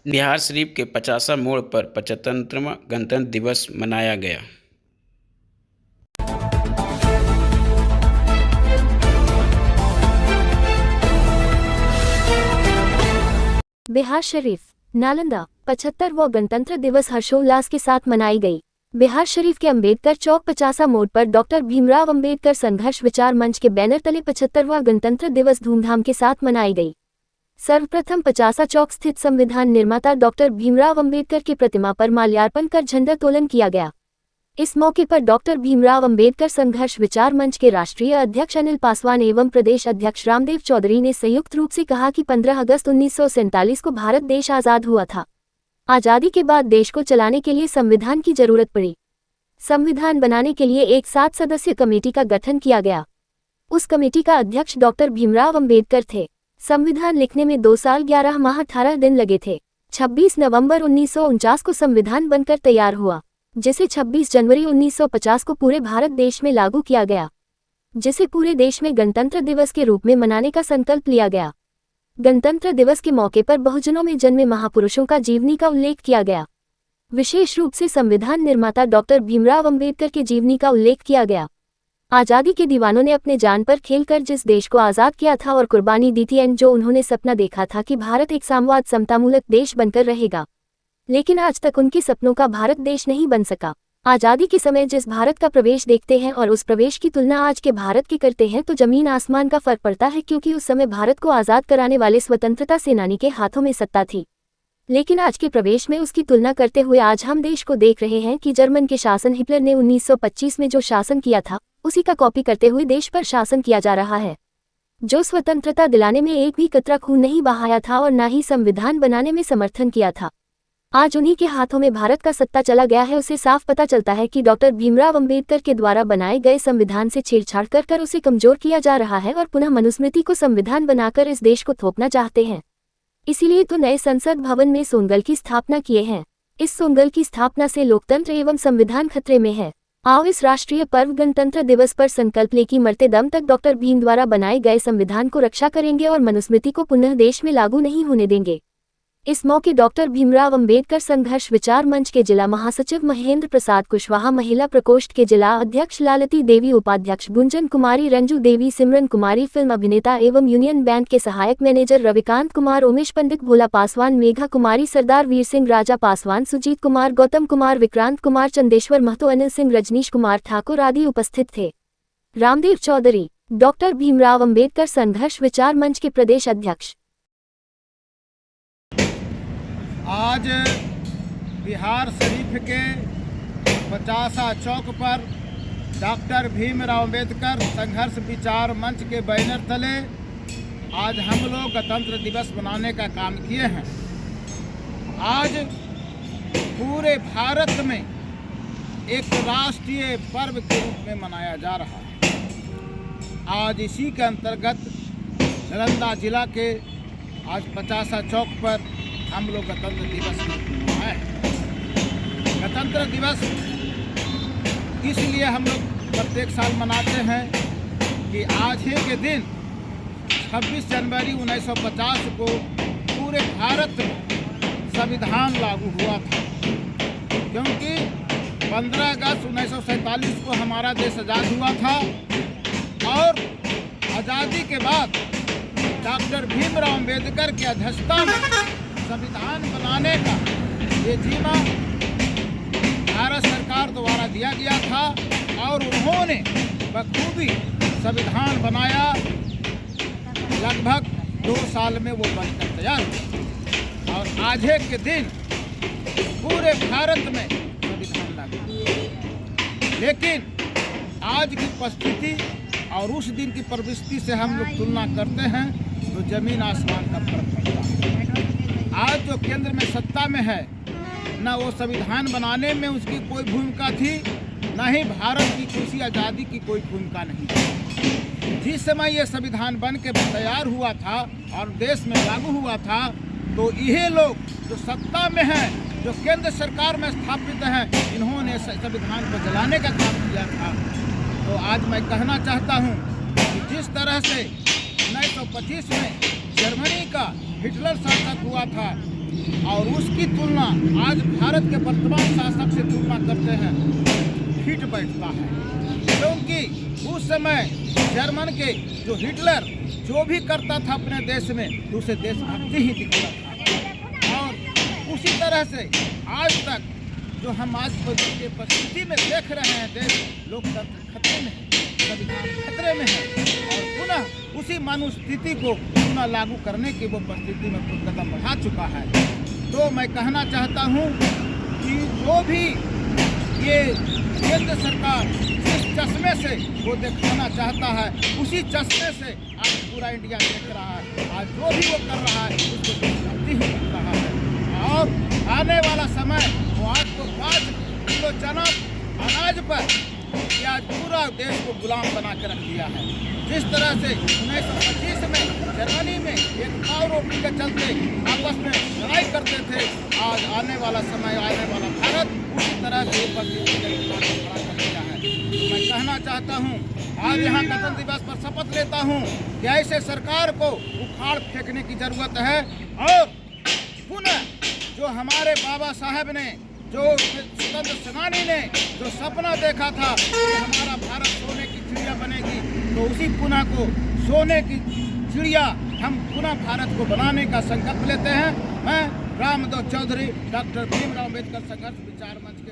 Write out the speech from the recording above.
बिहार शरीफ के पचासा मोड़ पर 75वां गणतंत्र दिवस मनाया गया। बिहार शरीफ नालंदा 75वां गणतंत्र दिवस हर्षोल्लास के साथ मनाई गई। बिहार शरीफ के अंबेडकर चौक पचासा मोड़ पर डॉक्टर भीमराव अंबेडकर संघर्ष विचार मंच के बैनर तले 75वां गणतंत्र दिवस धूमधाम के साथ मनाई गई। सर्वप्रथम पचासा चौक स्थित संविधान निर्माता डॉक्टर भीमराव अंबेडकर की प्रतिमा पर माल्यार्पण कर झंडोत्तोलन किया गया। इस मौके पर डॉक्टर भीमराव अंबेडकर संघर्ष विचार मंच के राष्ट्रीय अध्यक्ष अनिल पासवान एवं प्रदेश अध्यक्ष रामदेव चौधरी ने संयुक्त रूप से कहा कि 15 अगस्त 1947 को भारत देश आज़ाद हुआ था। आज़ादी के बाद देश को चलाने के लिए संविधान की जरूरत पड़ी। संविधान बनाने के लिए एक 7 सदस्यीय कमेटी का गठन किया गया। उस कमेटी का अध्यक्ष डॉक्टर भीमराव अंबेडकर थे। संविधान लिखने में 2 साल 11 माह 18 दिन लगे थे। 26 नवंबर 1949 को संविधान बनकर तैयार हुआ, जिसे 26 जनवरी 1950 को पूरे भारत देश में लागू किया गया, जिसे पूरे देश में गणतंत्र दिवस के रूप में मनाने का संकल्प लिया गया। गणतंत्र दिवस के मौके पर बहुजनों में जन्मे महापुरुषों का जीवनी का उल्लेख किया गया। विशेष रूप से संविधान निर्माता डॉक्टर भीमराव अंबेडकर के जीवनी का उल्लेख किया गया। आज़ादी के दीवानों ने अपने जान पर खेलकर जिस देश को आज़ाद किया था और कुर्बानी दी थी, एंड जो उन्होंने सपना देखा था कि भारत एक साम्यवाद समतामूलक देश बनकर रहेगा, लेकिन आज तक उनके सपनों का भारत देश नहीं बन सका। आज़ादी के समय जिस भारत का प्रवेश देखते हैं और उस प्रवेश की तुलना आज के भारत के करते हैं तो जमीन आसमान का फर्क पड़ता है, क्योंकि उस समय भारत को आज़ाद कराने वाले स्वतंत्रता सेनानी के हाथों में सत्ता थी, लेकिन आज के प्रवेश में उसकी तुलना करते हुए आज हम देश को देख रहे हैं कि जर्मन के शासन हिटलर ने 1925 में जो शासन किया था उसी का कॉपी करते हुए देश पर शासन किया जा रहा है। जो स्वतंत्रता दिलाने में एक भी कतरा खून नहीं बहाया था और न ही संविधान बनाने में समर्थन किया था, आज उन्हीं के हाथों में भारत का सत्ता चला गया है। उसे साफ पता चलता है कि डॉक्टर भीमराव अंबेडकर के द्वारा बनाए गए संविधान से छेड़छाड़ कर उसे कमजोर किया जा रहा है और पुनः मनुस्मृति को संविधान बनाकर इस देश को थोपना चाहते हैं। इसीलिए तो नए संसद भवन में सोनगल की स्थापना किए हैं। इस सोनगल की स्थापना से लोकतंत्र एवं संविधान खतरे में है। आओ इस राष्ट्रीय पर्व गणतंत्र दिवस पर संकल्प ले कि मरते दम तक डॉक्टर भीम द्वारा बनाए गए संविधान को रक्षा करेंगे और मनुस्मृति को पुनः देश में लागू नहीं होने देंगे। इस मौके डॉक्टर भीमराव अंबेडकर संघर्ष विचार मंच के जिला महासचिव महेंद्र प्रसाद कुशवाहा, महिला प्रकोष्ठ के जिला अध्यक्ष लालती देवी, उपाध्यक्ष गुंजन कुमारी, रंजू देवी, सिमरन कुमारी, फिल्म अभिनेता एवं यूनियन बैंक के सहायक मैनेजर रविकांत कुमार, उमेश पंडित, भोला पासवान, मेघा कुमारी, सरदार वीर सिंह, राजा पासवान, सुजीत कुमार, गौतम कुमार, विक्रांत कुमार, चंदेश्वर महतो, अनिल सिंह, रजनीश कुमार ठाकुर आदि उपस्थित थे। रामदेव चौधरी, डॉक्टर भीमराव अंबेडकर संघर्ष विचार मंच के प्रदेश अध्यक्ष। आज बिहार शरीफ के पचासा चौक पर डॉक्टर भीमराव अंबेडकर संघर्ष विचार मंच के बैनर तले आज हम लोग गणतंत्र दिवस मनाने का काम किए हैं। आज पूरे भारत में एक राष्ट्रीय पर्व के रूप में मनाया जा रहा है। आज इसी के अंतर्गत नालंदा जिला के आज पचासा चौक पर हम लोग गणतंत्र दिवस मनाए हैं। गणतंत्र दिवस इसलिए हम लोग प्रत्येक साल मनाते हैं कि आज ही के दिन 26 जनवरी 1950 को पूरे भारत में संविधान लागू हुआ था, क्योंकि 15 अगस्त 1947 को हमारा देश आज़ाद हुआ था और आज़ादी के बाद डॉक्टर भीमराव अंबेडकर की अध्यक्षता में संविधान बनाने का ये जिम्मा भारत सरकार द्वारा दिया गया था और उन्होंने बखूबी संविधान बनाया। लगभग 2 साल में वो बनकर तैयार हुआ और आज के दिन पूरे भारत में संविधान लागू हुआ। लेकिन आज की परिस्थिति और उस दिन की परिस्थिति से हम लोग तुलना करते हैं तो जमीन आसमान का फर्क पड़ता है। आज जो केंद्र में सत्ता में है, न वो संविधान बनाने में उसकी कोई भूमिका थी, न ही भारत की किसी आज़ादी की कोई भूमिका नहीं थी। जिस समय ये संविधान बन के तैयार हुआ था और देश में लागू हुआ था, तो यही लोग जो सत्ता में हैं, जो केंद्र सरकार में स्थापित हैं, इन्होंने संविधान को जलाने का काम किया था। तो आज मैं कहना चाहता हूँ कि जिस तरह से 1925 में जर्मनी का हिटलर शासक हुआ था, और उसकी तुलना आज भारत के वर्तमान शासक से तुलना करते हैं, हिट बैठता है। क्योंकि उस समय जर्मन के जो हिटलर जो भी करता था अपने देश में, तो उसे देशभक्ति ही दिखता था। और उसी तरह से आज तक जो हम आज के परिस्थिति में देख रहे हैं, देश लोकतंत्र खतरे में है, संविधान खतरे में है, और पुनः उसी मनुस्थिति को पुनः लागू करने की वो परिस्थिति में कदम बढ़ा चुका है। तो मैं कहना चाहता हूँ कि जो भी ये केंद्र सरकार जिस चश्मे से वो दिखाना चाहता है, उसी चश्मे से आज पूरा इंडिया देख रहा है। आज जो भी वो कर रहा है उसको देशभक्ति ही कर रहा है। और आने वाला समय वो आज को 5 किलो चना अनाज पर ये आज पूरा देश को गुलाम बना के रख दिया है। जिस तरह से 1925 में जर्मनी में एक पाव रोटी के चलते आपस में लड़ाई करते थे, आज आने वाला समय, आने वाला भारत उसी तरह से खड़ा कर दिया है। तो मैं कहना चाहता हूँ, आज यहाँ गणतंत्र दिवस पर शपथ लेता हूँ कि ऐसे सरकार को उखाड़ फेंकने की जरूरत है। और पुनः जो हमारे बाबा साहब ने, जो स्वतंत्र सेनानी ने जो सपना देखा था कि हमारा भारत सोने की चिड़िया बनेगी, तो उसी पुनः को सोने की चिड़िया हम पुनः भारत को बनाने का संकल्प लेते हैं। मैं रामदो चौधरी, डॉक्टर भीमराव अम्बेडकर संघर्ष विचार मंच के